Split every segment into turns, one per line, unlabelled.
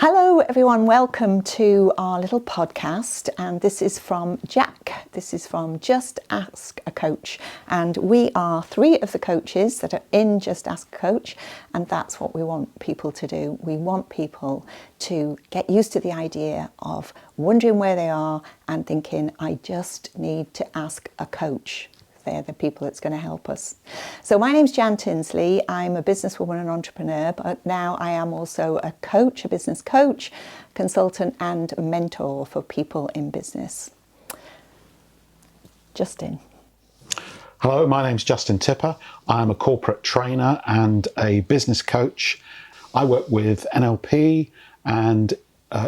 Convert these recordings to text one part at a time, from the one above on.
Hello everyone, welcome to our little podcast, and this is from JAAC. This is from Just Ask a Coach, and we are three of the coaches that are in Just Ask a Coach, and that's what we want people to do. We want people to get used to the idea of wondering where they are and thinking, I just need to ask a coach. They're the people that's going to help us. So my name's Tinsley. I'm a businesswoman and entrepreneur, but now I am also a coach, a business coach, consultant and mentor for people in business. Justin.
Hello, my name's Justin Tipper. I'm a corporate trainer and a business coach. I work with NLP and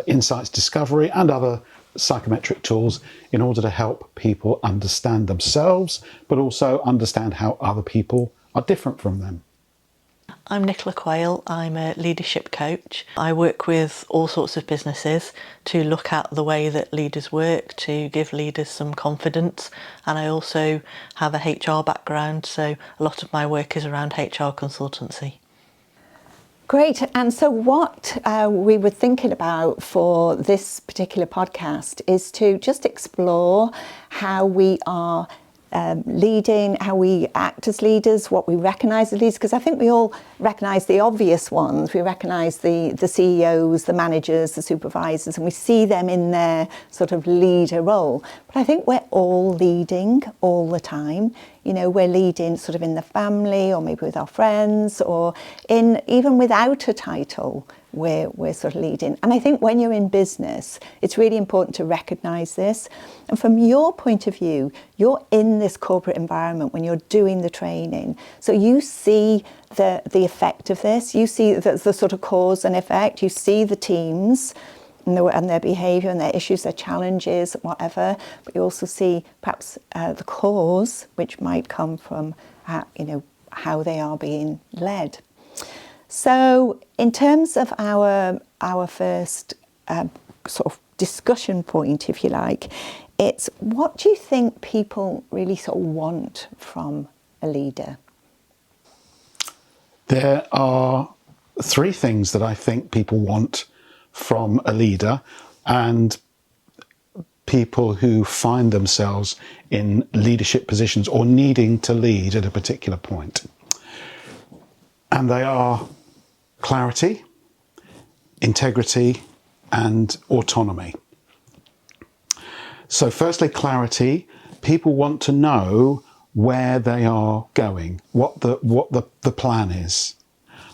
insights discovery and other psychometric tools in order to help people understand themselves, but also understand how other people are different from them.
I'm Nicola Quayle. I'm a leadership coach. I work with all sorts of businesses to look at the way that leaders work, to give leaders some confidence. And I also have a HR background, so a lot of my work is around HR consultancy.
Great. And so what we were thinking about for this particular podcast is to just explore how we are leading, how we act as leaders, what we recognise as leaders, because I think we all recognise the obvious ones. We recognise the CEOs, the managers, the supervisors, and we see them in their sort of leader role. But I think we're all leading all the time. You know, we're leading sort of in the family or maybe with our friends or in even without a title. We're sort of leading. And I think when you're in business, it's really important to recognise this. And from your point of view, you're in this corporate environment when you're doing the training. So you see the effect of this. You see the sort of cause and effect. You see the teams and their behaviour and their issues, their challenges, whatever. But you also see perhaps the cause, which might come from how they are being led. So in terms of our first sort of discussion point, if you like, it's what do you think people really sort of want from a leader?
There are three things that I think people want from a leader and people who find themselves in leadership positions or needing to lead at a particular point. And they are clarity, integrity, and autonomy. So firstly, clarity. People want to know where they are going, what the plan is.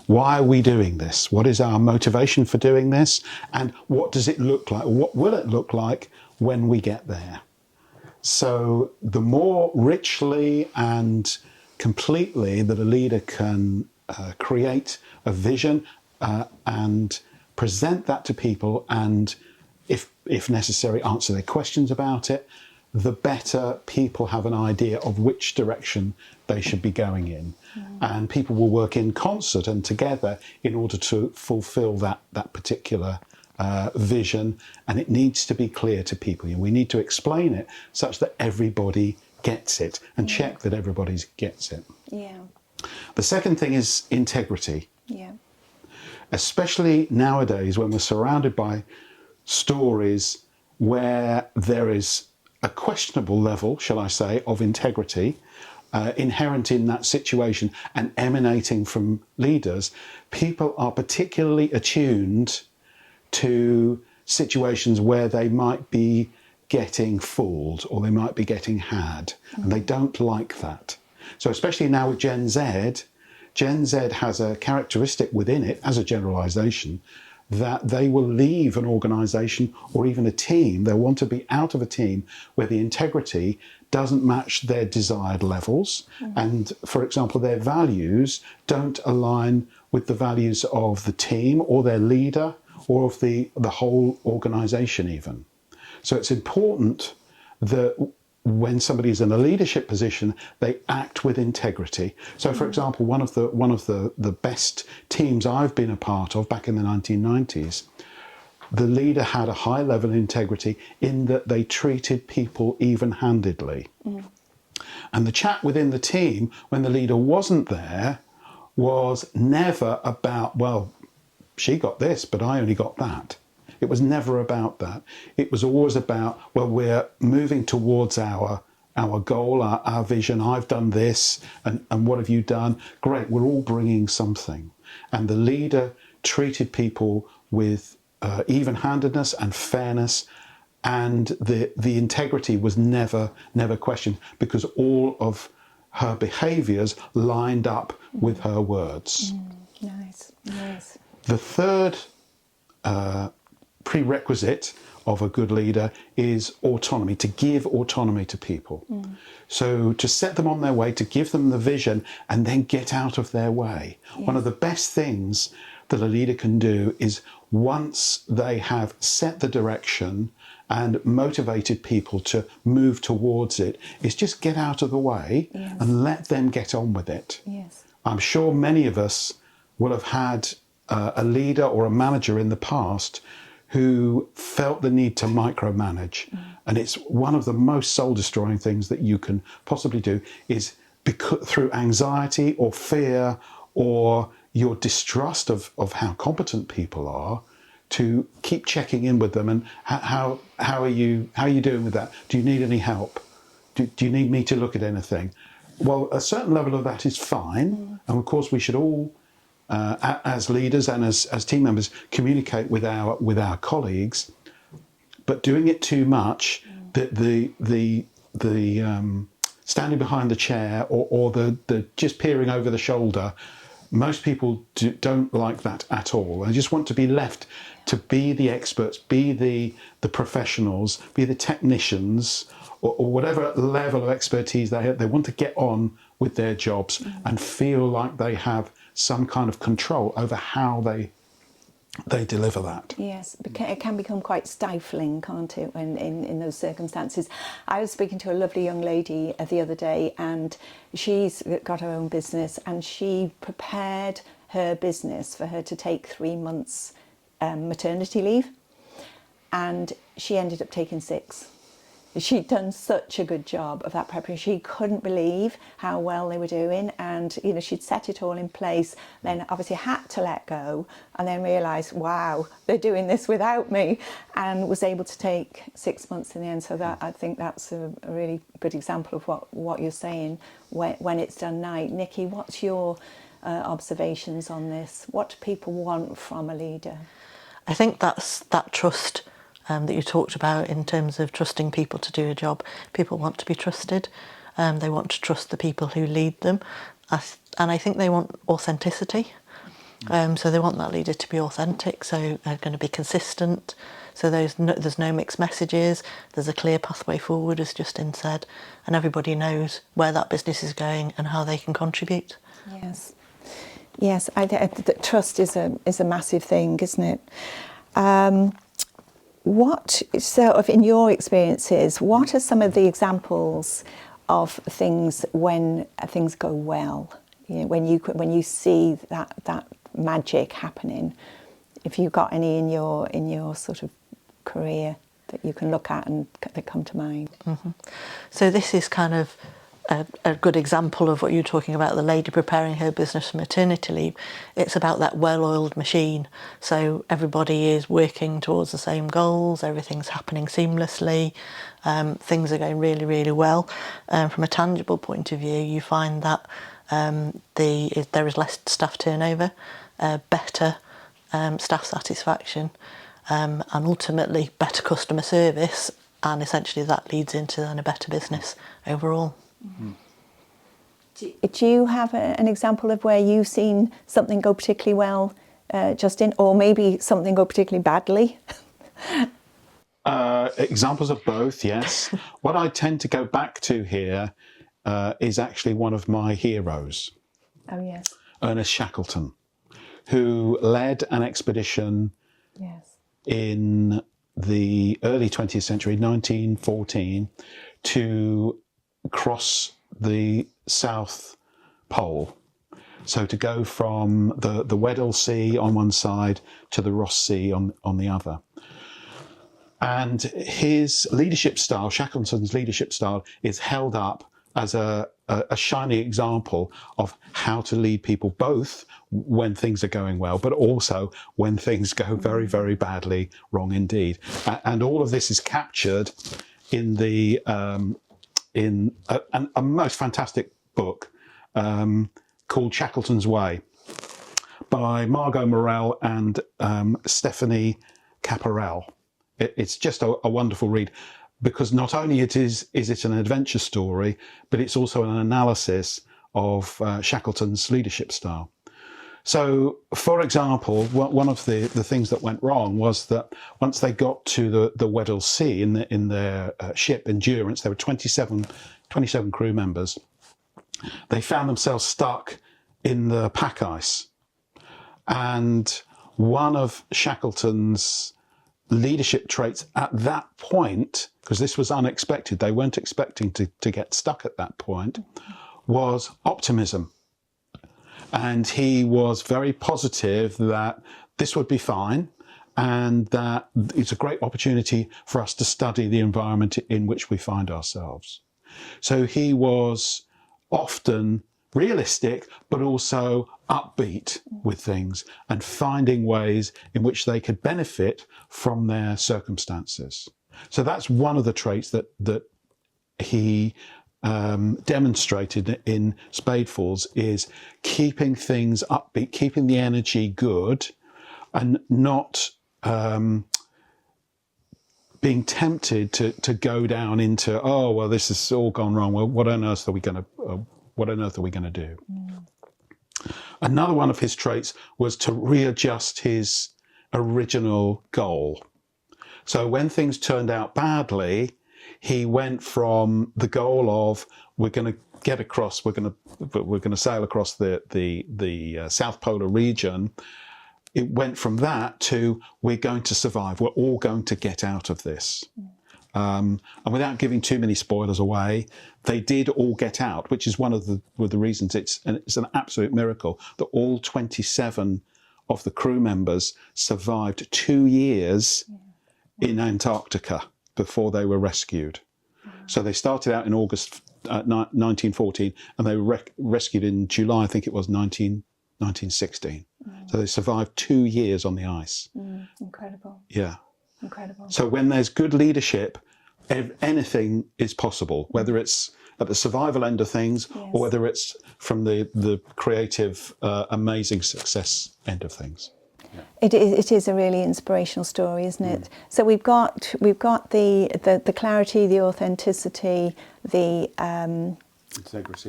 Why are we doing this? What is our motivation for doing this? And what does it look like? What will it look like when we get there? So the more richly and completely that a leader can create a vision and present that to people, and if necessary answer their questions about it, the better people have an idea of which direction they should be going in. And people will work in concert and together in order to fulfill that particular vision, and it needs to be clear to people. We need to explain it such that everybody gets it and check that everybody gets it.
Yeah.
The second thing is integrity.
Yeah.
Especially nowadays when we're surrounded by stories where there is a questionable level, shall I say, of integrity inherent in that situation and emanating from leaders, people are particularly attuned to situations where they might be getting fooled or they might be getting had, and they don't like that. So especially now with Gen Z has a characteristic within it, as a generalisation, that they will leave an organisation or even a team. They'll want to be out of a team where the integrity doesn't match their desired levels. And, for example, their values don't align with the values of the team or their leader or of the whole organisation even. So it's important that when somebody's in a leadership position, they act with integrity. So, for example, one of the best teams I've been a part of back in the 1990s, the leader had a high level of integrity in that they treated people even-handedly. And the chat within the team, when the leader wasn't there, was never about, well, she got this, but I only got that. It was never about that. It was always about, well, we're moving towards our goal, our vision. I've done this, and what have you done? Great, we're all bringing something. And the leader treated people with even-handedness and fairness, and the integrity was never questioned, because all of her behaviours lined up with her words.
Nice.
The third prerequisite of a good leader is autonomy, to give autonomy to people. So to set them on their way, to give them the vision, and then get out of their way. One of the best things that a leader can do is, once they have set the direction and motivated people to move towards it, is just get out of the way and let them get on with it. I'm sure many of us will have had a leader or a manager in the past who felt the need to micromanage. And it's one of the most soul-destroying things that you can possibly do, is through anxiety or fear or your distrust of how competent people are, to keep checking in with them. And how are you doing with that? Do you need any help? Do you need me to look at anything? Well, a certain level of that is fine. And of course we should all, as leaders and as team members, communicate with our colleagues. But doing it too much, the standing behind the chair or the just peering over the shoulder, most people don't like that at all. They just want to be left to be the experts, be the professionals, be the technicians, or whatever level of expertise they have. They want to get on with their jobs and feel like they have some kind of control over how they deliver that.
Yes, it can become quite stifling, can't it, when in those circumstances. I was speaking to a lovely young lady the other day, and she's got her own business, and she prepared her business for her to take 3 months maternity leave, and she ended up taking 6. She'd done such a good job of that preparation. She couldn't believe how well they were doing, and she'd set it all in place, then obviously had to let go, and then realised, wow, they're doing this without me, and was able to take 6 months in the end. So that, I think that's a really good example of what you're saying when it's done right. Nikki, what's your observations on this? What do people want from a leader?
I think that's that trust that you talked about, in terms of trusting people to do a job. People want to be trusted. They want to trust the people who lead them. And I think they want authenticity. So they want that leader to be authentic, so they're going to be consistent. So there's no mixed messages. There's a clear pathway forward, as Justin said, and everybody knows where that business is going and how they can contribute.
Yes, trust is a massive thing, isn't it? What sort of, in your experiences, what are some of the examples of things when things go well? When you see that magic happening. If you've got any in your sort of career that you can look at and that come to mind.
So this is kind of a good example of what you're talking about, the lady preparing her business for maternity leave. It's about that well-oiled machine. So everybody is working towards the same goals, everything's happening seamlessly, things are going really, really well. From a tangible point of view, you find that there is less staff turnover, better staff satisfaction, and ultimately better customer service, and essentially that leads into then a better business overall.
Do you have an example of where you've seen something go particularly well, Justin, or maybe something go particularly badly?
Examples of both, yes. What I tend to go back to here is actually one of my heroes.
Oh, yes.
Ernest Shackleton, who led an expedition in the early 20th century, 1914, to cross the South Pole. So to go from the Weddell Sea on one side to the Ross Sea on the other. And his leadership style, Shackleton's leadership style, is held up as a a shining example of how to lead people both when things are going well, but also when things go very, very badly wrong indeed. And all of this is captured in the in a most fantastic book called Shackleton's Way by Margot Morell and Stephanie Caparel. It's just a wonderful read, because not only is it an adventure story, but it's also an analysis of Shackleton's leadership style. So, for example, one of the things that went wrong was that once they got to the Weddell Sea in their ship Endurance, there were 27 crew members. They found themselves stuck in the pack ice. And one of Shackleton's leadership traits at that point, because this was unexpected, they weren't expecting to get stuck at that point, was optimism. And he was very positive that this would be fine and that it's a great opportunity for us to study the environment in which we find ourselves. So he was often realistic, but also upbeat with things and finding ways in which they could benefit from their circumstances. So that's one of the traits that he demonstrated in Spadefalls, is keeping things upbeat, keeping the energy good, and not being tempted to go down into, oh well, this has all gone wrong. Well, what on earth are we going to do? Another one of his traits was to readjust his original goal. So when things turned out badly, he went from the goal of we're going to get across, we're going to sail across the South Polar region. It went from that to we're going to survive. We're all going to get out of this. And without giving too many spoilers away, they did all get out, which is one of the reasons it's an absolute miracle that all 27 of the crew members survived 2 years in Antarctica before they were rescued. So they started out in August 1914 and they were rescued in July, I think it was 1916. So they survived 2 years on the ice.
Incredible.
Yeah.
Incredible.
So when there's good leadership, anything is possible, whether it's at the survival end of things or whether it's from the creative, amazing success end of things. Yeah.
It is a really inspirational story, isn't it? So we've got the clarity, the authenticity, the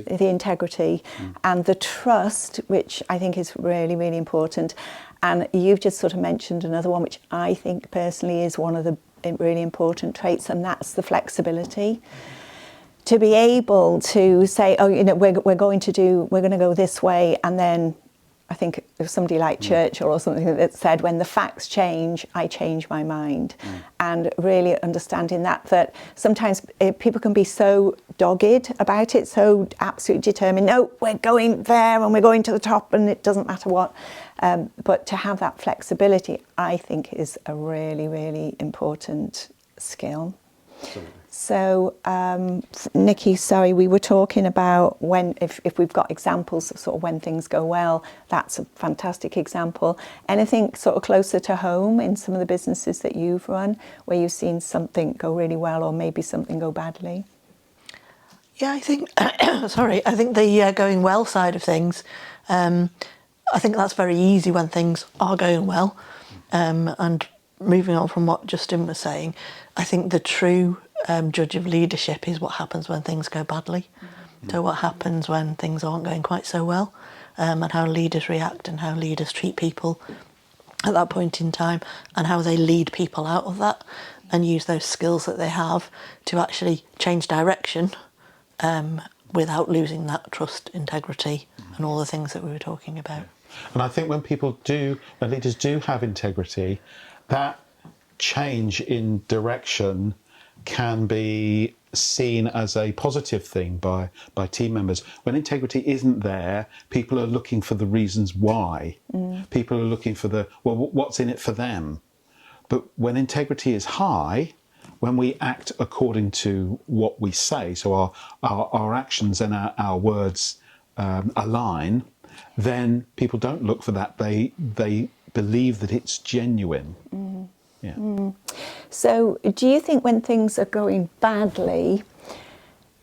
integrity, and the trust, which I think is really, really important. And you've just sort of mentioned another one, which I think personally is one of the really important traits, and that's the flexibility. To be able to say, oh, you know, we're going to go this way, and then I think it was somebody like Churchill or something that said, when the facts change, I change my mind. And really understanding that sometimes people can be so dogged about it, so absolutely determined, no, we're going there and we're going to the top and it doesn't matter what. But to have that flexibility, I think, is a really, really important skill. Absolutely. So, Nikki, sorry, we were talking about if we've got examples of sort of when things go well. That's a fantastic example. Anything sort of closer to home in some of the businesses that you've run where you've seen something go really well or maybe something go badly?
Yeah, I think, I think the going well side of things, I think that's very easy when things are going well. And moving on from what Justin was saying, I think the true judge of leadership is what happens when things go badly. So what happens when things aren't going quite so well, and how leaders react and how leaders treat people at that point in time, and how they lead people out of that and use those skills that they have to actually change direction without losing that trust, integrity and all the things that we were talking about.
And I think when leaders do have integrity, that change in direction can be seen as a positive thing by team members. When integrity isn't there, people are looking for the reasons why. People are looking for what's in it for them. But when integrity is high, when we act according to what we say, so our actions and our words align, then people don't look for that. They believe that it's genuine. Yeah.
So do you think when things are going badly,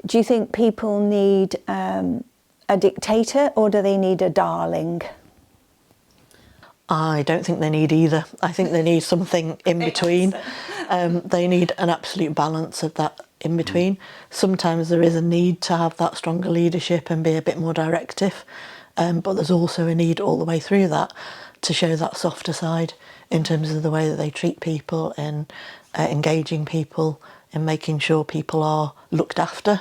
do you think people need a dictator, or do they need a darling?
I don't think they need either. I think they need something in between. They need an absolute balance of that in between. Sometimes there is a need to have that stronger leadership and be a bit more directive, but there's also a need all the way through that to show that softer side in terms of the way that they treat people and engaging people and making sure people are looked after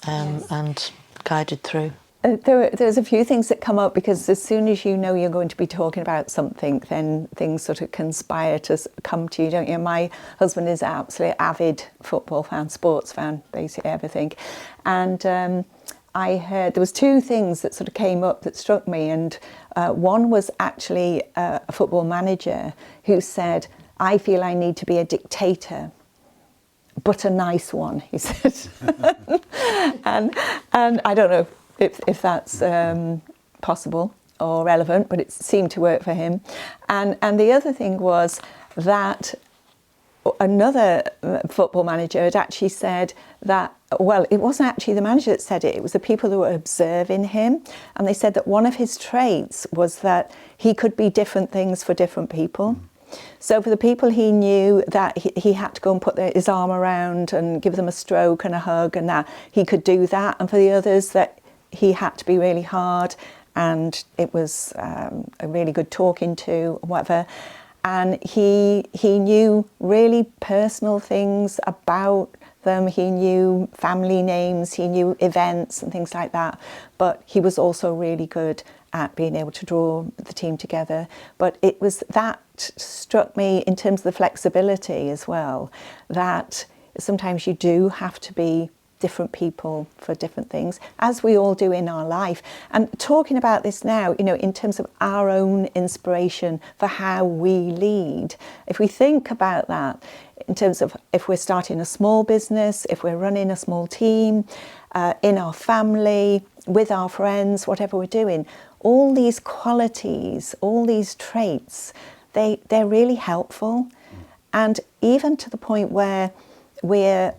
and guided through.
There's a few things that come up, because as soon as you know you're going to be talking about something, then things sort of conspire to come to you, don't you? My husband is an absolutely avid football fan, sports fan, basically everything. And I heard there was two things that sort of came up that struck me, and one was actually a football manager who said, "I feel I need to be a dictator, but a nice one," he said. and I don't know if that's possible or relevant, but it seemed to work for him. And the other thing was that another football manager had actually said that, well, it wasn't actually the manager that said it, it was the people who were observing him. And they said that one of his traits was that he could be different things for different people. So for the people he knew that he had to go and put his arm around and give them a stroke and a hug, and that he could do that. And for the others, that he had to be really hard, and it was a really good talking to, whatever. And he knew really personal things about them. He knew family names, he knew events and things like that. But he was also really good at being able to draw the team together. But it was that struck me in terms of the flexibility as well, that sometimes you do have to be different people for different things, as we all do in our life. And talking about this now, you know, in terms of our own inspiration for how we lead, if we think about that in terms of if we're starting a small business, if we're running a small team, in our family, with our friends, whatever we're doing, all these qualities, all these traits, they're really helpful. And even to the point where we're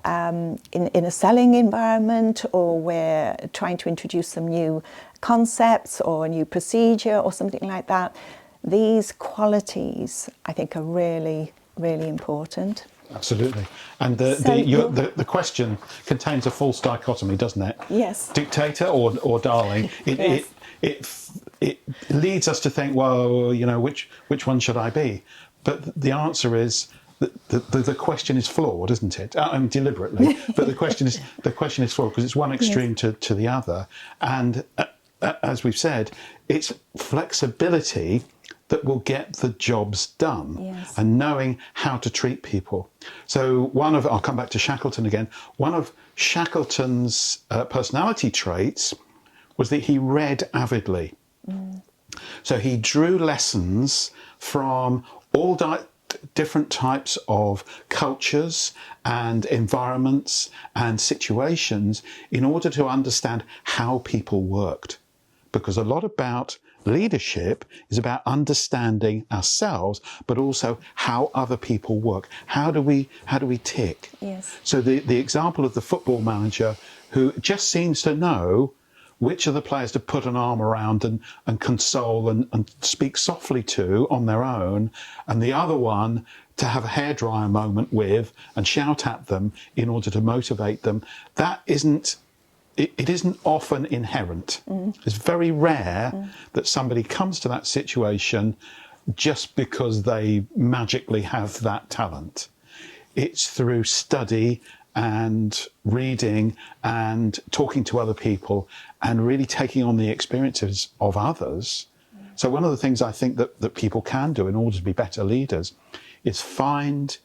in a selling environment, or we're trying to introduce some new concepts or a new procedure or something like that, these qualities I think are really, really important.
Absolutely. And the question contains a false dichotomy, doesn't it?
Yes.
Dictator or darling.
Yes.
It leads us to think, well, you know, which one should I be? But the answer is, the question is flawed, isn't it? Deliberately, but the question is flawed because it's one extreme to the other. And as we've said, it's flexibility that will get the jobs done.
Yes.
And knowing how to treat people. So I'll come back to Shackleton again. One of Shackleton's personality traits was that he read avidly. So he drew lessons from all different types of cultures and environments and situations in order to understand how people worked. Because a lot about leadership is about understanding ourselves, but also how other people work. How do we tick?
Yes.
So the example of the football manager who just seems to know which of the players to put an arm around and console and speak softly to on their own, and the other one to have a hairdryer moment with and shout at them in order to motivate them. That isn't, it isn't often inherent. It's very rare that somebody comes to that situation just because they magically have that talent. It's through study and reading and talking to other people and really taking on the experiences of others. So one of the things I think that people can do in order to be better leaders is find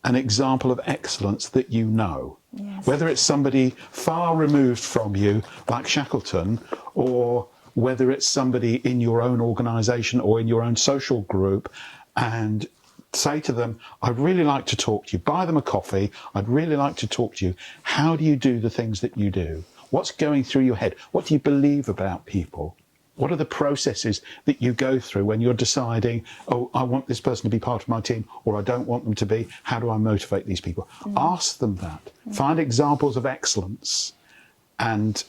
an example of excellence that you know.
Yes.
Whether it's somebody far removed from you, like Shackleton, or whether it's somebody in your own organisation or in your own social group, and say to them, I'd really like to talk to you. Buy them a coffee. I'd really like to talk to you. How do you do the things that you do? What's going through your head? What do you believe about people? What are the processes that you go through when you're deciding, oh, I want this person to be part of my team, or I don't want them to be? How do I motivate these people? Ask them that. Find examples of excellence and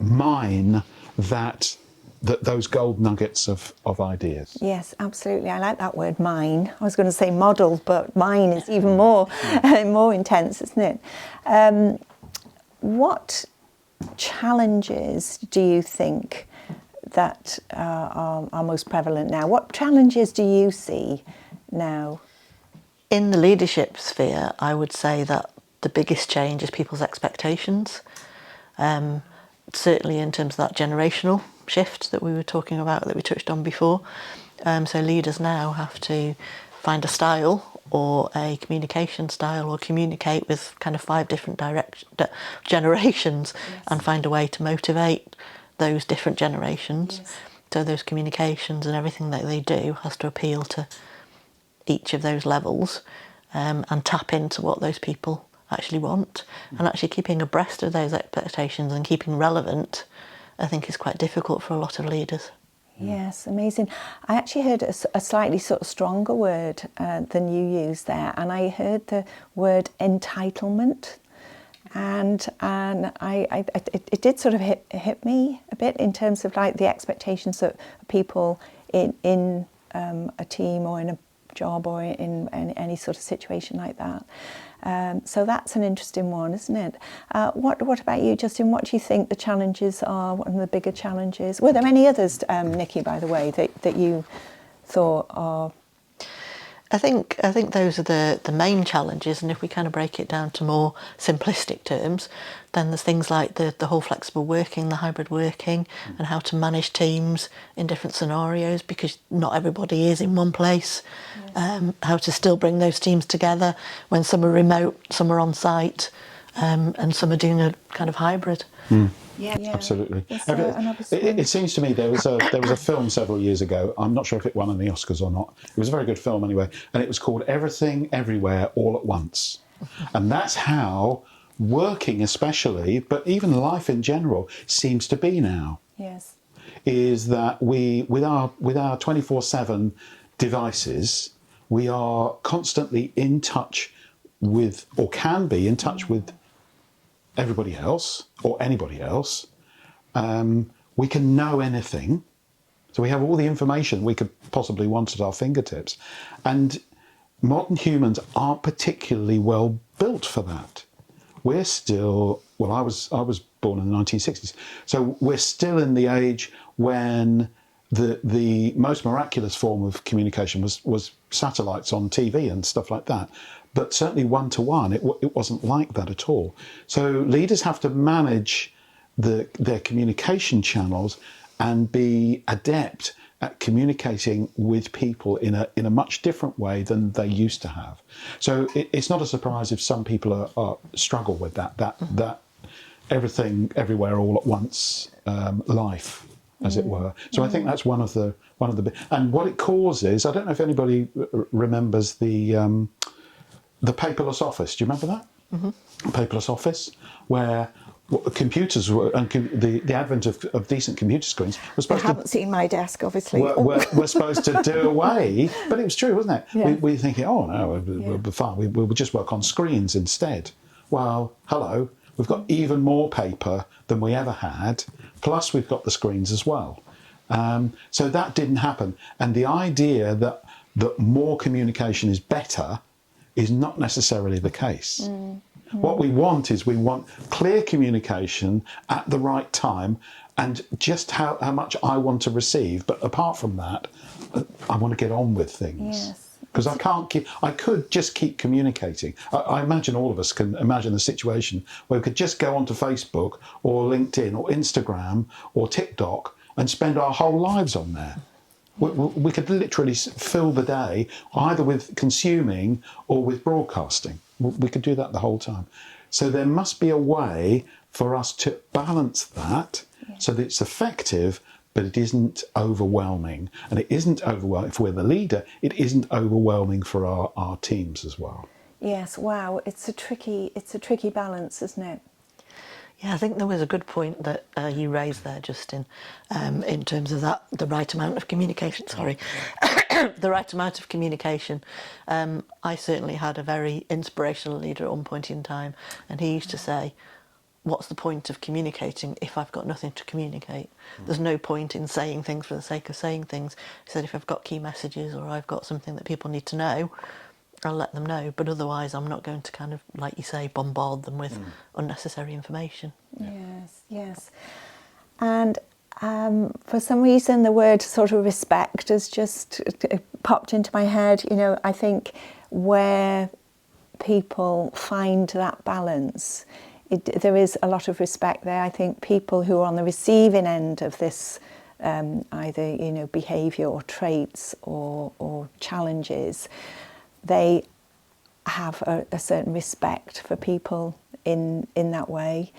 mine those gold nuggets of ideas.
Yes, absolutely. I like that word, mine. I was going to say model, but mine is even more more intense, isn't it? What challenges do you think that are most prevalent now? What challenges do you see now?
In the leadership sphere, I would say that the biggest change is people's expectations. Certainly in terms of that generational shift that we were talking about, that we touched on before. So leaders now have to find a style or a communication style, or communicate with kind of 5 different generations, and find a way to motivate those different generations. So those communications and everything that they do has to appeal to each of those levels, and tap into what those people actually want, and actually keeping abreast of those expectations and keeping relevant, I think, is quite difficult for a lot of leaders.
Yes, amazing. I actually heard a slightly sort of stronger word than you used there, and I heard the word entitlement, and it did sort of hit me a bit in terms of like the expectations of people in a team or in a job or in any sort of situation like that. So that's an interesting one, isn't it? What about you, Justin? What do you think the challenges are? What are the bigger challenges? Were there any others, Nikki, by the way, that you thought are?
I think those are the main challenges, and if we kind of break it down to more simplistic terms, then there's things like the whole flexible working, the hybrid working, and how to manage teams in different scenarios, because not everybody is in one place. Yes. How to still bring those teams together when some are remote, some are on site, and some are doing a kind of hybrid.
Yeah,
absolutely.
Yes,
It seems to me there was a film several years ago. I'm not sure if it won any Oscars or not. It was a very good film anyway, and it was called Everything Everywhere All at Once. And that's how working, especially, but even life in general, seems to be now.
Yes.
Is that we, with our 24/7 devices, we are constantly in touch with, or can be in touch with, everybody else or anybody else. We can know anything, so we have all the information we could possibly want at our fingertips, and modern humans aren't particularly well built for that. We're still, well, I was born in the 1960s, so we're still in the age when the most miraculous form of communication was satellites on TV and stuff like that. But certainly one-to-one, it wasn't like that at all. So leaders have to manage their communication channels and be adept at communicating with people in a much different way than they used to have. So it's not a surprise if some people struggle with that everything, everywhere, all at once life, as it were. So I think that's one of the and what it causes. I don't know if anybody remembers the paperless office. Do you remember that? Mm-hmm. Paperless office, where computers were, and the advent of decent computer screens was supposed
I haven't seen my desk, obviously.
We're supposed to do away, but it was true, wasn't it?
Yeah.
We're thinking, oh no, we'll be fine. We'll just work on screens instead. Well, hello, we've got even more paper than we ever had, plus we've got the screens as well. So that didn't happen. And the idea that more communication is better is not necessarily the case. What we want is clear communication at the right time, and just how much I want to receive. But apart from that, I want to get on with things.
Yes.
Because I could just keep communicating. I imagine all of us can imagine the situation where we could just go onto Facebook or LinkedIn or Instagram or TikTok and spend our whole lives on there. We could literally fill the day either with consuming or with broadcasting. We could do that the whole time. So there must be a way for us to balance that so that it's effective, but it isn't overwhelming. And it isn't overwhelming, if we're the leader, it isn't overwhelming for our teams as well.
Yes, wow, it's a tricky balance, isn't it?
Yeah, I think there was a good point that you raised there, Justin, in terms of that, the right amount of communication. Sorry, the right amount of communication. I certainly had a very inspirational leader at one point in time, and he used to say, what's the point of communicating if I've got nothing to communicate? There's no point in saying things for the sake of saying things. He said, if I've got key messages or I've got something that people need to know, I'll let them know, but otherwise I'm not going to kind of, like you say, bombard them with unnecessary information.
Yes, yes. And for some reason the word sort of respect has just popped into my head. You know, I think where people find that balance, there is a lot of respect there. I think people who are on the receiving end of this, either, you know, behaviour or traits or challenges, they have a certain respect for people in that way.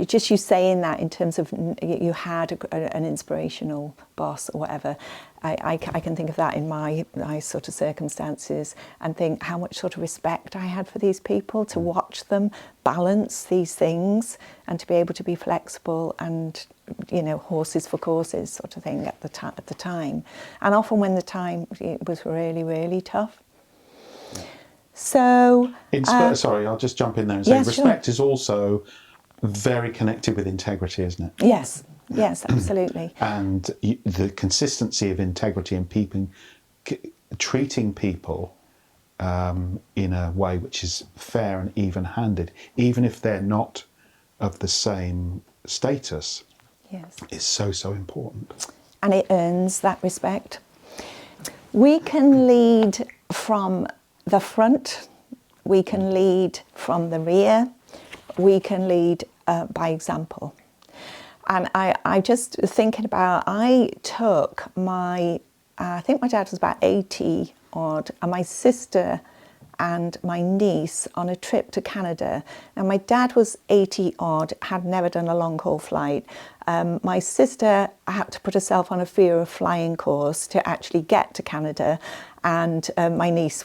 Just you saying that in terms of you had an inspirational boss or whatever, I can think of that in my sort of circumstances and think how much sort of respect I had for these people, to watch them balance these things and to be able to be flexible and, you know, horses for courses sort of thing at the time. And often when the time it was really, really tough. So...
sorry, I'll just jump in there and say respect is also very connected with integrity, isn't it?
Yes, yes, absolutely.
And the consistency of integrity and treating people in a way which is fair and even-handed, even if they're not of the same status,
Yes,
is so, so important.
And it earns that respect. We can lead from the front, we can lead from the rear, we can lead by example. And I just thinking about, I took I think my dad was about 80 odd, and my sister and my niece on a trip to Canada. Now my dad was 80 odd, had never done a long haul flight. My sister had to put herself on a fear of flying course to actually get to Canada, and my niece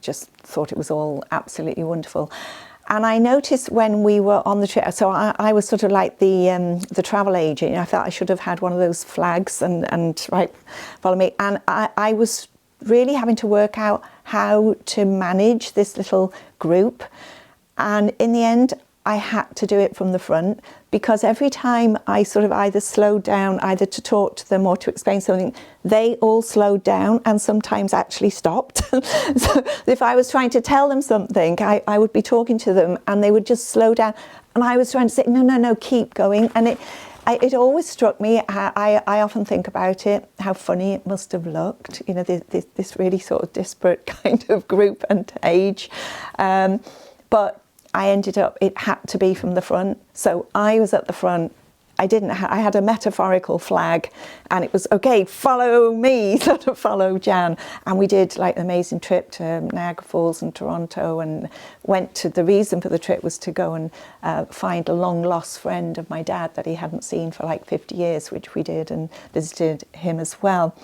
just thought it was all absolutely wonderful. And I noticed when we were on the trip, so I was sort of like the travel agent. I felt I should have had one of those flags and right, follow me. And I was really having to work out how to manage this little group. And in the end, I had to do it from the front, because every time I sort of either slowed down, either to talk to them or to explain something, they all slowed down and sometimes actually stopped. So if I was trying to tell them something, I would be talking to them and they would just slow down. And I was trying to say, no, keep going. And it always struck me, I often think about it, how funny it must have looked, you know, this really sort of disparate kind of group and age. But I ended up, it had to be from the front. So I was at the front. I had a metaphorical flag, and it was, okay, follow me, sort of follow Jan. And we did like an amazing trip to Niagara Falls and Toronto, and the reason for the trip was to go and find a long lost friend of my dad that he hadn't seen for like 50 years, which we did, and visited him as well.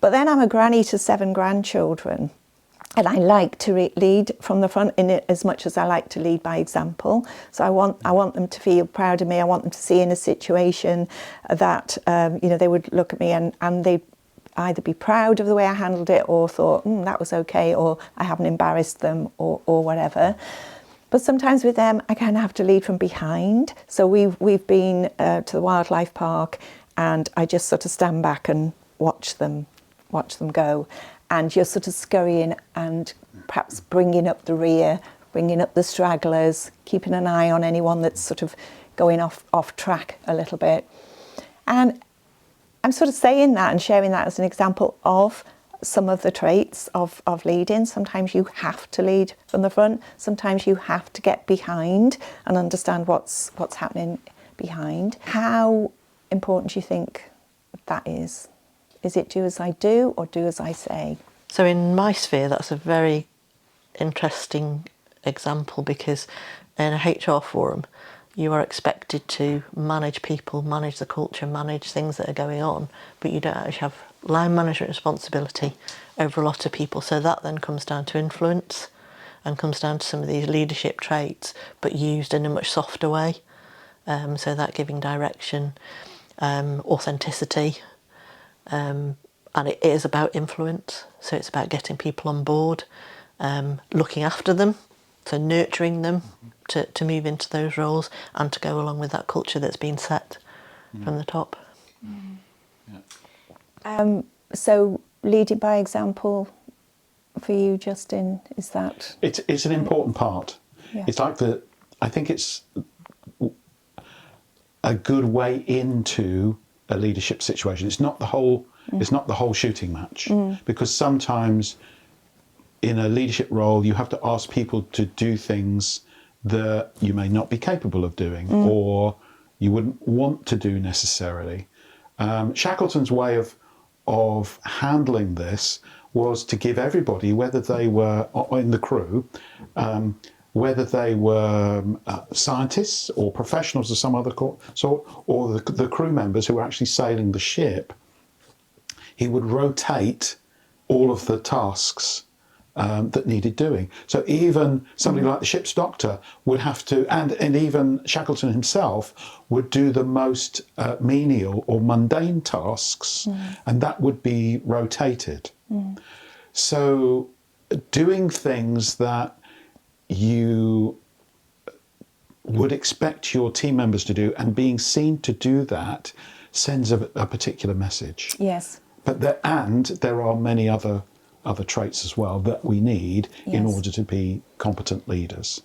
But then I'm a granny to 7 grandchildren. And I like to lead from the front in it as much as I like to lead by example. So I want them to feel proud of me. I want them to see in a situation that you know, they would look at me and they'd either be proud of the way I handled it, or thought that was okay, or I haven't embarrassed them, or whatever. But sometimes with them, I kind of have to lead from behind. So we've been to the wildlife park, and I just sort of stand back and watch them go. And you're sort of scurrying and perhaps bringing up the rear, bringing up the stragglers, keeping an eye on anyone that's sort of going off track a little bit. And I'm sort of saying that and sharing that as an example of some of the traits of leading. Sometimes you have to lead from the front. Sometimes you have to get behind and understand what's happening behind. How important do you think that is? Is it do as I do or do as I say?
So in my sphere, that's a very interesting example, because in a HR forum, you are expected to manage people, manage the culture, manage things that are going on, but you don't actually have line management responsibility over a lot of people. So that then comes down to influence and comes down to some of these leadership traits, but used in a much softer way. So that giving direction, authenticity, and it is about influence. So it's about getting people on board, looking after them, so nurturing them to move into those roles and to go along with that culture that's been set from the top.
So leading by example for you, Justin, is that?
It's an important part.
Yeah.
It's like I think it's a good way into a leadership situation. It's not the whole. It's not the whole shooting match, because sometimes in a leadership role you have to ask people to do things that you may not be capable of doing or you wouldn't want to do necessarily. Shackleton's way of handling this was to give everybody, whether they were in the crew, whether they were scientists or professionals of some other sort, or the crew members who were actually sailing the ship, he would rotate all of the tasks that needed doing. So even somebody like the ship's doctor would have to, and even Shackleton himself would do the most menial or mundane tasks, and that would be rotated. So doing things that you would expect your team members to do and being seen to do that sends a particular message.
Yes.
But there are many other traits as well that we need in order to be competent leaders.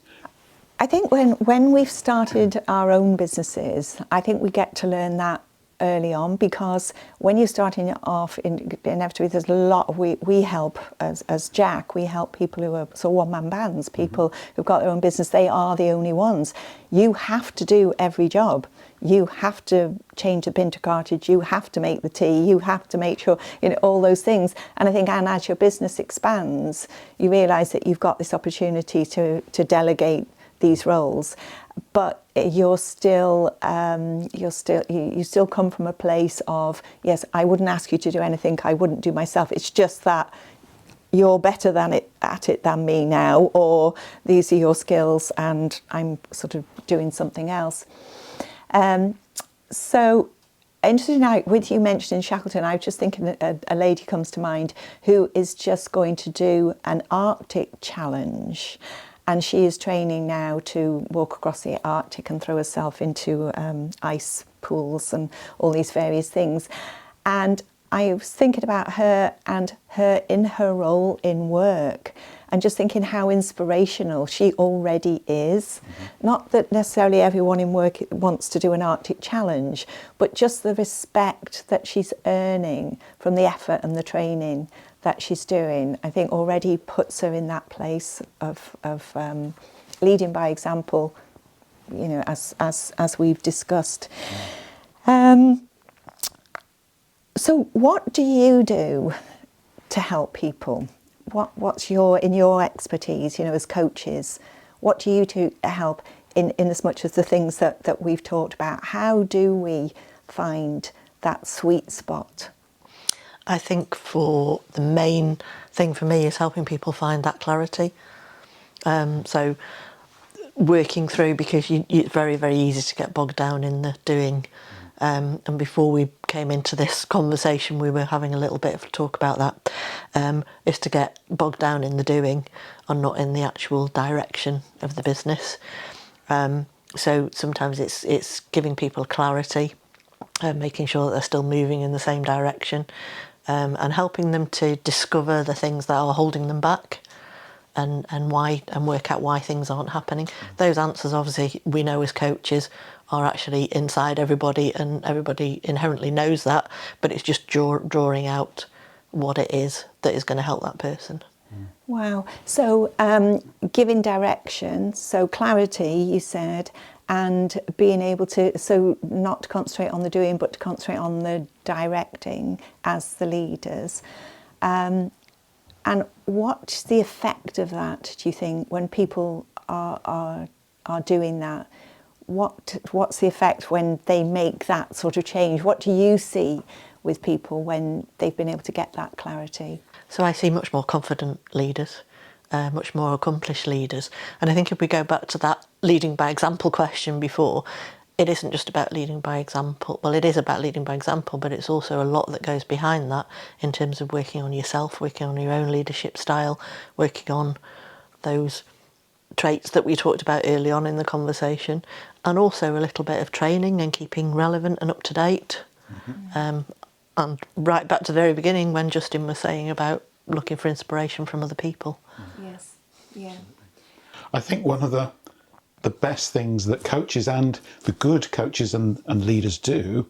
I think when we've started our own businesses, I think we get to learn that early on, because when you're starting off, inevitably there's a lot we help as JAAC, we help people who are sort of one-man bands, people who've got their own business. They are the only ones. You have to do every job. You have to change the pinter cartridge, you have to make the tea, you have to make sure, all those things. And I think, and as your business expands, you realise that you've got this opportunity to delegate these roles, but you still come from a place of, yes, I wouldn't ask you to do anything I wouldn't do myself. It's just that you're better at it than me now, or these are your skills and I'm sort of doing something else. So interesting now, with you mentioning Shackleton, I was just thinking that a lady comes to mind who is just going to do an Arctic challenge, and she is training now to walk across the Arctic and throw herself into ice pools and all these various things. And I was thinking about her and her in her role in work, and just thinking how inspirational she already is. Not that necessarily everyone in work wants to do an Arctic challenge, but just the respect that she's earning from the effort and the training that she's doing, I think already puts her in that place of leading by example, as we've discussed. So what do you do to help people? What's in your expertise, as coaches, what do you do to help in as much as the things that we've talked about? How do we find that sweet spot?
I think for the main thing for me is helping people find that clarity. So working through, because it's very, very easy to get bogged down in the doing. And before we came into this conversation, we were having a little bit of a talk about that, is to get bogged down in the doing and not in the actual direction of the business. So sometimes it's giving people clarity, making sure that they're still moving in the same direction, and helping them to discover the things that are holding them back. And why, and work out why things aren't happening. Those answers, obviously, we know as coaches are actually inside everybody, and everybody inherently knows that, but it's just drawing out what it is that is going to help that person.
Wow. So giving direction, so clarity, you said, and being able to, so not to concentrate on the doing, but to concentrate on the directing as the leaders. And what's the effect of that, do you think, when people are doing that? what's the effect when they make that sort of change? What do you see with people when they've been able to get that clarity?
So I see much more confident leaders, much more accomplished leaders. And I think if we go back to that leading by example question before, it isn't just about leading by example. Well, it is about leading by example, but it's also a lot that goes behind that in terms of working on yourself, working on your own leadership style, working on those traits that we talked about early on in the conversation, and also a little bit of training and keeping relevant and up to date. And right back to the very beginning when Justin was saying about looking for inspiration from other people.
Yes, yeah.
I think one of the best things that coaches and the good coaches and leaders do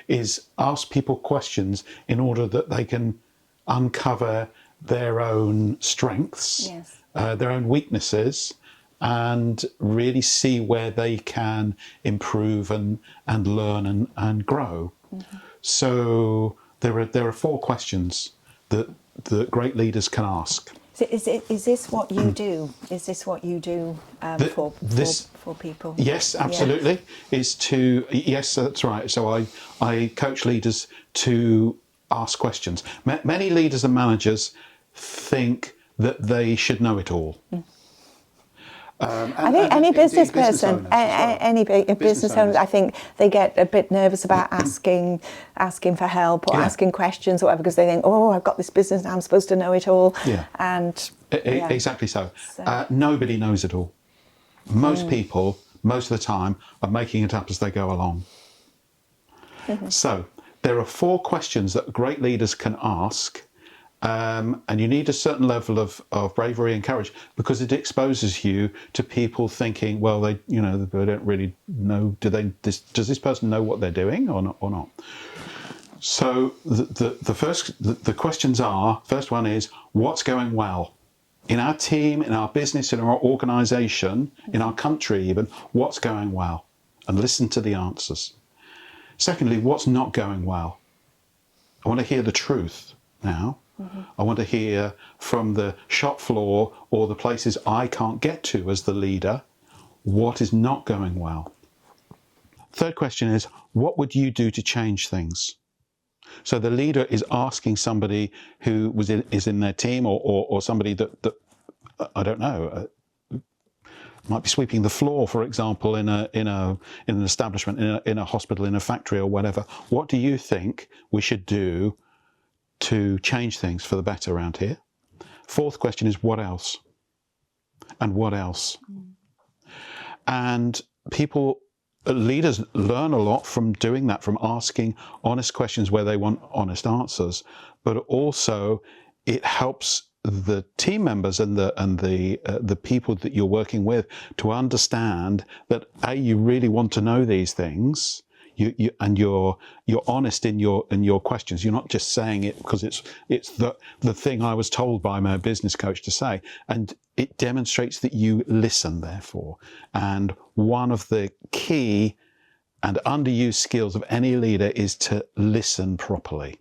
is ask people questions in order that they can uncover their own strengths,
Yes.
their own weaknesses, and really see where they can improve and learn and grow. So there are 4 questions that great leaders can ask.
So is this what you do? Is this what you do for people?
Yes, absolutely. Yes, that's right. So I coach leaders to ask questions. Many leaders and managers think that they should know it all.
I think any business person, any business owners, I think they get a bit nervous about asking for help or asking questions or whatever, because they think, oh, I've got this business, I'm supposed to know it all.
Yeah.
And
exactly so. Nobody knows it all. Most people, most of the time, are making it up as they go along. So there are 4 questions that great leaders can ask. And you need a certain level of bravery and courage, because it exposes you to people thinking, well, they don't really know. Does this person know what they're doing or not? So the questions are: first one is, what's going well in our team, in our business, in our organisation, in our country, even? What's going well? And listen to the answers. Secondly, what's not going well? I want to hear the truth now. I want to hear from the shop floor or the places I can't get to as the leader, what is not going well. Third question is, what would you do to change things? So the leader is asking somebody who is in their team or somebody that I don't know, might be sweeping the floor, for example, in an establishment, in a hospital, in a factory or whatever. What do you think we should do to change things for the better around here? Fourth question is, what else? And what else? And leaders learn a lot from doing that, from asking honest questions where they want honest answers. But also it helps the team members and the people that you're working with to understand that you really want to know these things. You're honest in your questions. You're not just saying it because it's the thing I was told by my business coach to say, and it demonstrates that you listen. Therefore, and one of the key and underused skills of any leader is to listen properly,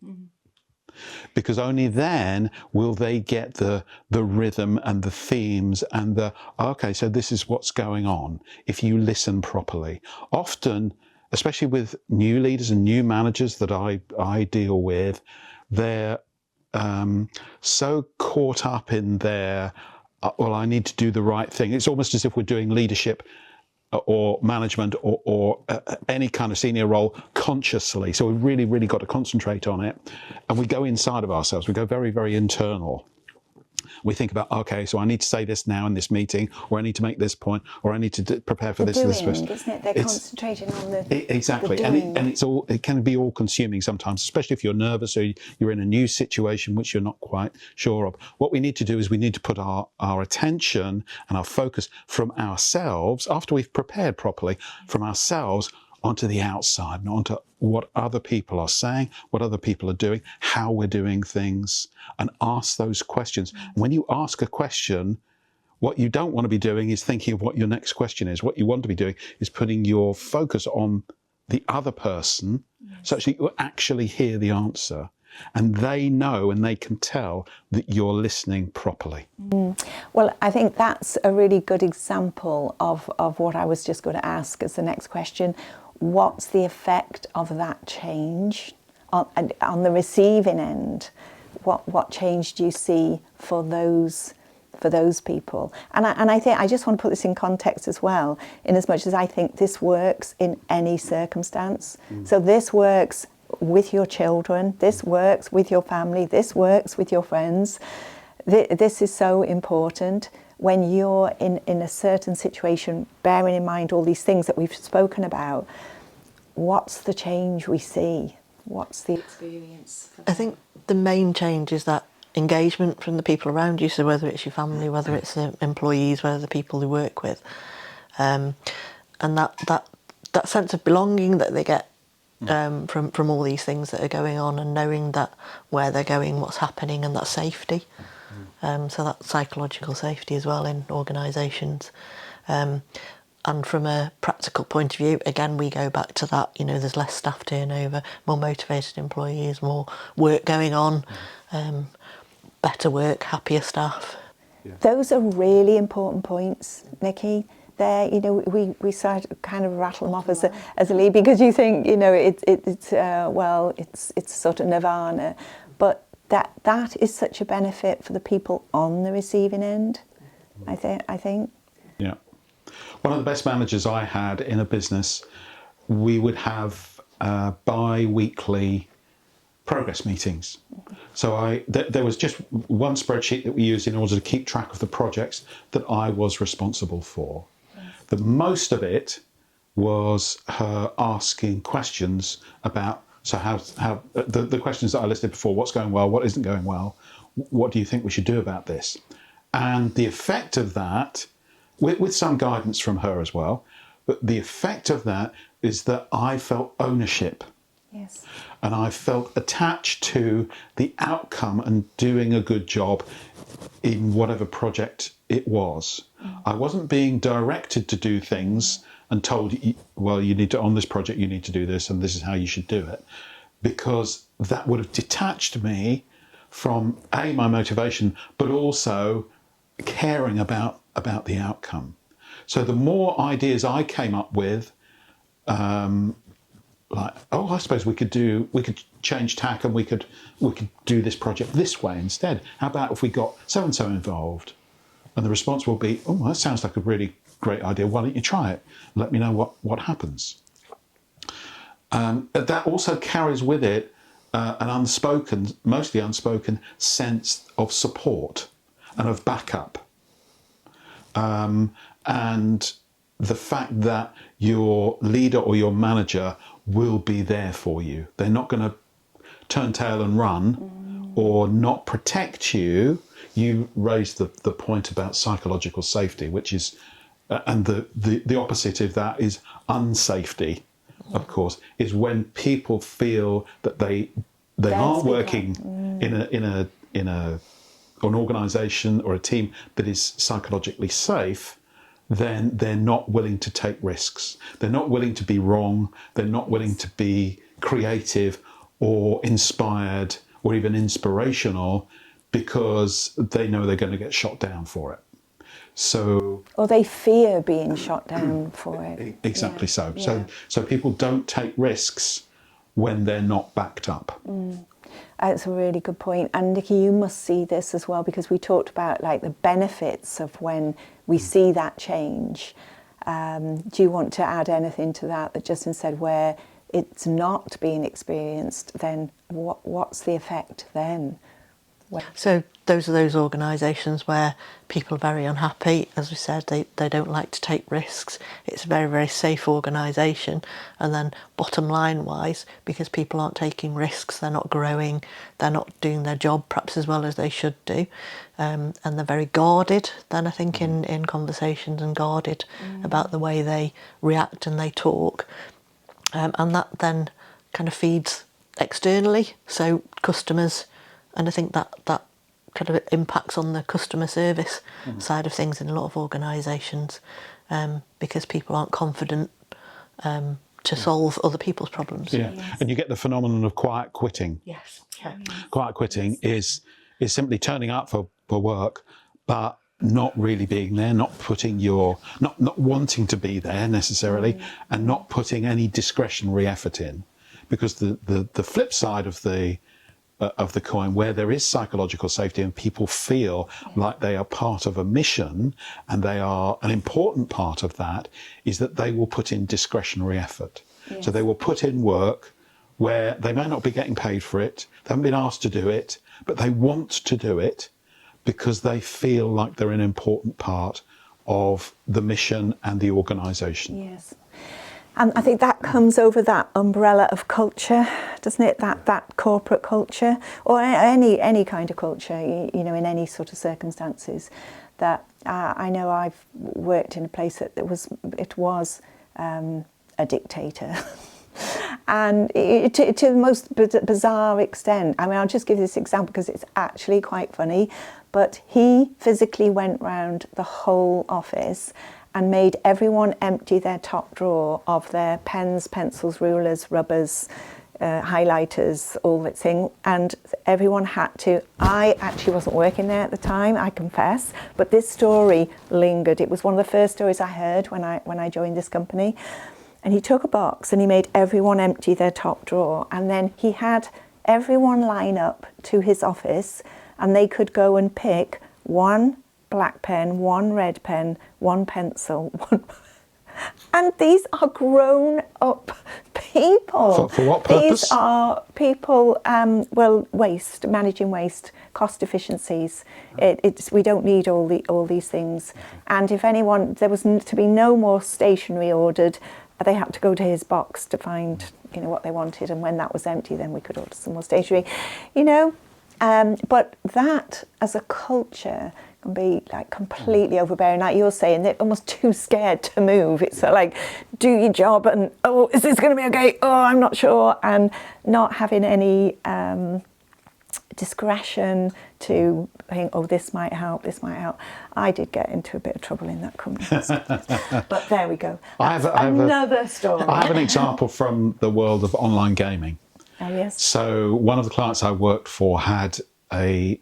because only then will they get the rhythm and the themes and okay, so this is what's going on. If you listen properly, often, especially with new leaders and new managers that I deal with, they're so caught up in their, well, I need to do the right thing. It's almost as if we're doing leadership or management or any kind of senior role consciously. So we've really, really got to concentrate on it. And we go inside of ourselves. We go very, very internal. We think about, okay, so I need to say this now in this meeting, or I need to make this point, or I need to prepare for this.
Isn't it? They're concentrating on the
exactly, it can be all consuming sometimes, especially if you're nervous or you're in a new situation which you're not quite sure of. What we need to do is we need to put our attention and our focus from ourselves, after we've prepared properly, from ourselves onto the outside, and onto what other people are saying, what other people are doing, how we're doing things, and ask those questions. When you ask a question, what you don't want to be doing is thinking of what your next question is. What you want to be doing is putting your focus on the other person, such that you actually hear the answer. and they know and they can tell that you're listening properly.
Well, I think that's a really good example of what I was just going to ask as the next question. What's the effect of that change on the receiving end? What change do you see for those people? And I think I just want to put this in context as well, in as much as I think this works in any circumstance. So this works with your children, this works with your family, this works with your friends. This is so important when you're in a certain situation, bearing in mind all these things that we've spoken about. What's the change we see? What's the experience?
I think the main change is that engagement from the people around you, so whether it's your family, whether it's the employees, whether the people you work with, and that sense of belonging that they get from all these things that are going on, and knowing that where they're going, what's happening, and that safety. So that psychological safety as well in organisations. And from a practical point of view, again, we go back to that, there's less staff turnover, more motivated employees, more work going on, better work, happier staff.
Yeah.
Those are really important points, Nikki. There, we started kind of rattle them off as a lead, because you think, it's sort of nirvana, but that is such a benefit for the people on the receiving end. I think.
Yeah. One of the best managers I had in a business, we would have bi-weekly progress meetings. So there was just one spreadsheet that we used in order to keep track of the projects that I was responsible for. The most of it was her asking questions about, so how the questions that I listed before: what's going well, what isn't going well, what do you think we should do about this? And the effect of that, with some guidance from her as well, but the effect of that is that I felt ownership.
Yes.
And I felt attached to the outcome and doing a good job in whatever project it was. I wasn't being directed to do things and told, well, you need to, on this project, you need to do this, and this is how you should do it, because that would have detached me from my motivation, but also caring about the outcome. So the more ideas I came up with, I suppose we could change tack, and we could do this project this way instead. How about if we got so and so involved? And the response will be, oh, that sounds like a really great idea. Why don't you try it? Let me know what happens. That also carries with it an mostly unspoken sense of support and of backup. And the fact that your leader or your manager will be there for you. They're not going to turn tail and run or not protect you. You raised the point about psychological safety, which is, and the opposite of that is unsafety, of course, is when people feel that they aren't working in an organisation or a team that is psychologically safe. Then they're not willing to take risks. They're not willing to be wrong. They're not willing to be creative or inspired or even inspirational, because they know they're going to get shot down for it. So,
or they fear being shot down for it.
Exactly.
Yeah.
So.
Yeah.
So people don't take risks when they're not backed up.
That's a really good point. And Nikki, you must see this as well, because we talked about the benefits of when we see that change. Do you want to add anything to that Justin said, where it's not being experienced, then what's the effect then?
So those are those organisations where people are very unhappy. As we said, they don't like to take risks. It's a very, very safe organisation. And then bottom line wise, because people aren't taking risks, they're not growing, they're not doing their job perhaps as well as they should do. And they're very guarded then, I think, in conversations, and guarded about the way they react and they talk. And that then kind of feeds externally, so customers. And I think that kind of impacts on the customer service side of things in a lot of organisations, because people aren't confident to to solve other people's problems.
Yeah, and you get the phenomenon of quiet quitting.
Yes. Yeah.
Quiet quitting is simply turning up for work, but not really being there, not putting not wanting to be there necessarily, and not putting any discretionary effort in, because the flip side of the coin, where there is psychological safety and people feel like they are part of a mission and they are an important part of that, is that they will put in discretionary effort.
Yes.
So they will put in work where they may not be getting paid for it, they haven't been asked to do it, but they want to do it because they feel like they're an important part of the mission and the organisation.
Yes. And I think that comes over that umbrella of culture, doesn't it? That corporate culture, or any kind of culture, you know, in any sort of circumstances. That I know I've worked in a place that it was a dictator, and to the most bizarre extent. I mean, I'll just give this example because it's actually quite funny. But he physically went round the whole office and made everyone empty their top drawer of their pens, pencils, rulers, rubbers, highlighters, all that thing. And everyone had to, I actually wasn't working there at the time, I confess, but this story lingered. It was one of the first stories I heard when I joined this company. And he took a box and he made everyone empty their top drawer. And then he had everyone line up to his office and they could go and pick one black pen, one red pen, one pencil, and these are grown-up people.
For what purpose?
These are people, managing waste, cost efficiencies. We don't need all these things. And if anyone, there was to be no more stationery ordered, they had to go to his box to find, you know, what they wanted. And when that was empty, then we could order some more stationery, you know. But that, as a culture, can be like completely overbearing. Like you're saying, they're almost too scared to move. It's like, do your job and, oh, is this going to be okay? Oh, I'm not sure. And not having any discretion to think, oh, this might help, this might help. I did get into a bit of trouble in that company. But there we go. That's another story.
I have an example from the world of online gaming.
Oh, yes.
So one of the clients I worked for had they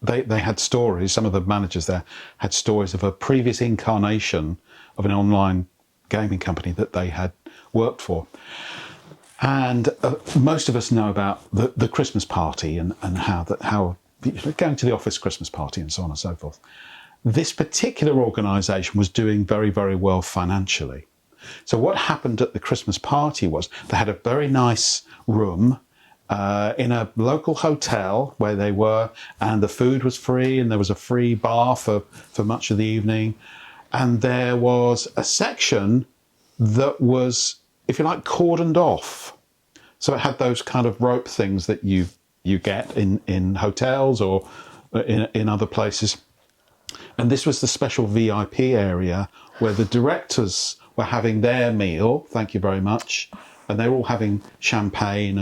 had stories, some of the managers there had stories of a previous incarnation of an online gaming company that they had worked for. And most of us know about the Christmas party and how going to the office Christmas party and so on and so forth. This particular organisation was doing very, very well financially. So what happened at the Christmas party was they had a very nice room in a local hotel where they were, and the food was free and there was a free bar for much of the evening. And there was a section that was, if you like, cordoned off. So it had those kind of rope things that you get in hotels or in other places. And this was the special VIP area where the directors were having their meal, thank you very much, and they were all having champagne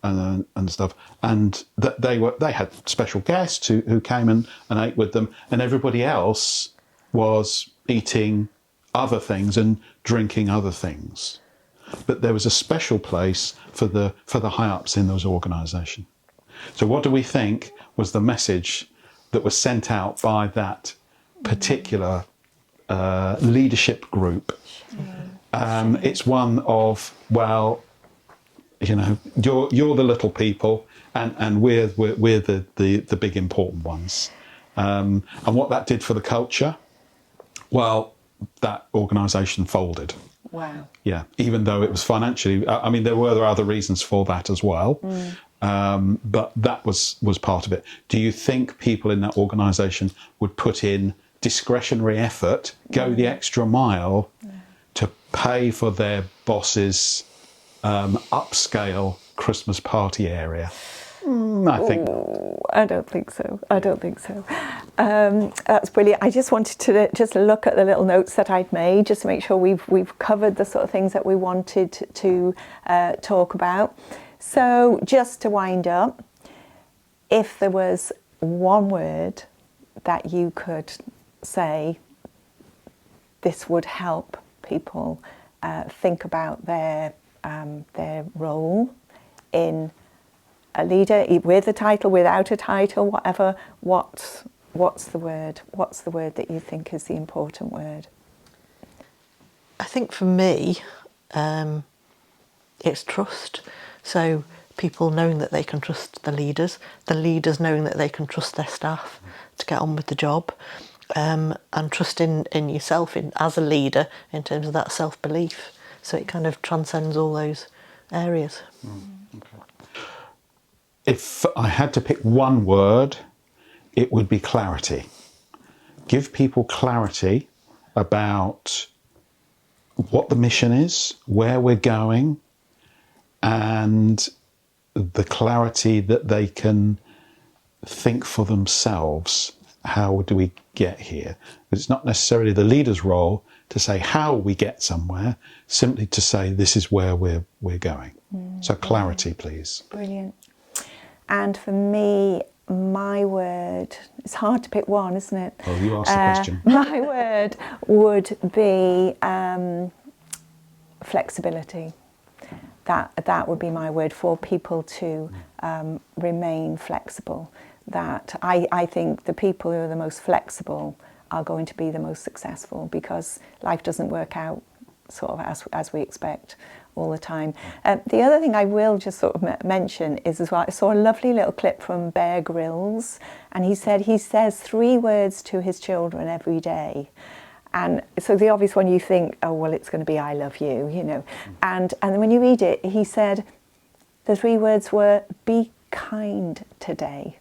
and stuff, and that they had special guests who came and ate with them, and everybody else was eating other things and drinking other things. But there was a special place for the high ups in those organisations. So what do we think was the message that was sent out by that particular leadership group? It's one of, well, you know, you're the little people, and we're the big important ones. And what that did for the culture, well, that organisation folded.
Wow.
Yeah, even though it was financially, I mean, there were other reasons for that as well, but that was part of it. Do you think people in that organisation would put in discretionary effort, go the extra mile to pay for their boss's upscale Christmas party area? I think.
I don't think so. That's brilliant. I just wanted to just look at the little notes that I'd made, just to make sure we've covered the sort of things that we wanted to talk about. So just to wind up, if there was one word that you could say, this would help people think about their role in a leader, with a title, without a title, whatever. What's the word? What's the word that you think is the important word?
I think for me, it's trust. So people knowing that they can trust the leaders knowing that they can trust their staff to get on with the job, and trust in yourself as a leader in terms of that self-belief. So it kind of transcends all those areas.
Okay. If I had to pick one word, it would be clarity. Give people clarity about what the mission is, where we're going, and the clarity that they can think for themselves. How do we get here? It's not necessarily the leader's role to say how we get somewhere, simply to say this is where we're going. So clarity, please.
Brilliant. And for me, my word, it's hard to pick one, isn't it?
Oh, you asked the question.
My word would be flexibility. That would be my word, for people to remain flexible. That I think the people who are the most flexible are going to be the most successful, because life doesn't work out sort of as we expect all the time. The other thing I will just sort of mention is as well, I saw a lovely little clip from Bear Grylls, and he says 3 words to his children every day. And so the obvious one, you think, oh, well, it's going to be I love you, you know. And then when you read it, he said the 3 words were, be kind today.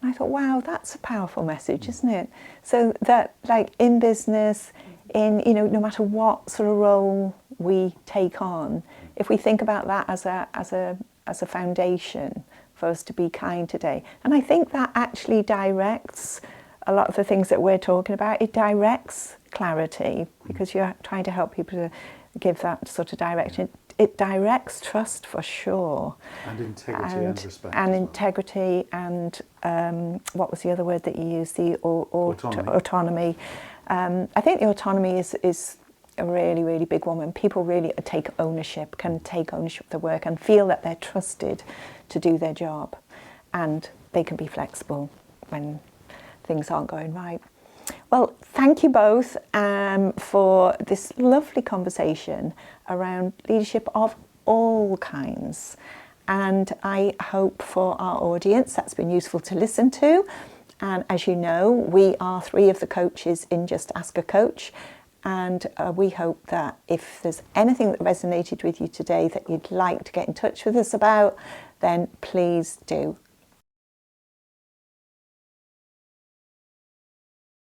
And I thought, wow, that's a powerful message, isn't it? So that, like, in business, in, you know, no matter what sort of role we take on, if we think about that as a foundation for us to be kind today. And I think that actually directs a lot of the things that we're talking about. It directs clarity, because you're trying to help people to give that sort of direction. It directs trust for sure.
And integrity and respect.
And integrity and what was the other word that you used? The autonomy. I think the autonomy is a really, really big one, when people really can take ownership of the work and feel that they're trusted to do their job, and they can be flexible when things aren't going right. Well, thank you both for this lovely conversation around leadership of all kinds. And I hope for our audience that's been useful to listen to. And as you know, we are 3 of the coaches in Just Ask a Coach. And we hope that if there's anything that resonated with you today that you'd like to get in touch with us about, then please do